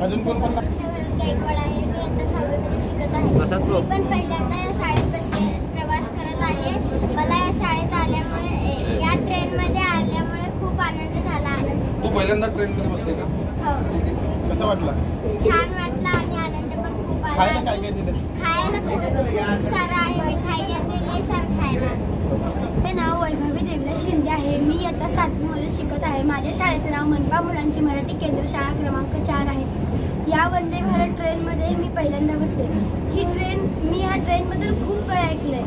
अजून कोण कोण गायकवाड आहे. मी आता 6वी मध्ये शिकत आहे. मी पण पहिल्यांदा या शाळेत प्रवास करत आहे. मला या शाळेत आल्यामुळे या ट्रेन मध्ये आल्यामुळे खूप आनंद झाला आहे. तू पहिल्यांदा ट्रेन मध्ये बसली का? हो. कसं वाटलं? छान वाटलं आणि आनंद पण खूप आला. खायला काय काय दिलं? खायला खूप सारं आहे. मिठाई आहे सर खायला. माझे नाव वैभवी देवला शिंदे आहे. मी आता 7वी मध्ये शिकत आहे. माझ्या शाळेचे नाव मनपा मुलांची मराठी केंद्र शाळा क्रमांक 4 आहे. या वंदे भारत ट्रेनमध्ये मी पहिल्यांदा बसले. मी ह्या ट्रेनबद्दल खूप काही ऐकलंय,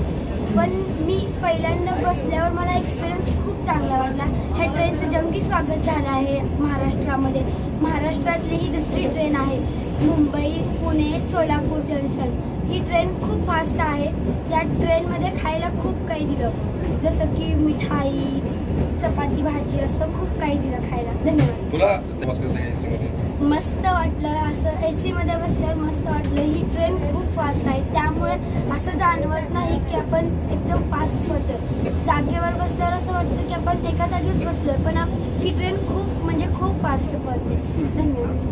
पण मी पहिल्यांदा बसल्यावर मला एक्सपिरियन्स खूप चांगला वाटला. ह्या ट्रेनचं जंगी स्वागत झालं आहे महाराष्ट्रामध्ये. महाराष्ट्रातली ही दुसरी ट्रेन आहे. मुंबई, पुणे, सोलापूर जंक्शन. ही ट्रेन खूप फास्ट आहे. या ट्रेनमध्ये खायला खूप काही दिलं, जसं की मिठाई, चपाती, भाजी असं खूप काही दिलं खायला. धन्यवाद. तुला प्रवास करता एसी मध्ये मस्त वाटलं. असं एसी मध्ये बसल्यावर मस्त वाटलं. ही ट्रेन खूप फास्ट आहे, त्यामुळे असं जाणवत नाही की आपण एकदम फास्ट पळतोय. जागेवर बसल्यावर असं वाटतं की आपण एका जागेच बसलोय, पण ही ट्रेन खूप फास्ट पळते. धन्यवाद.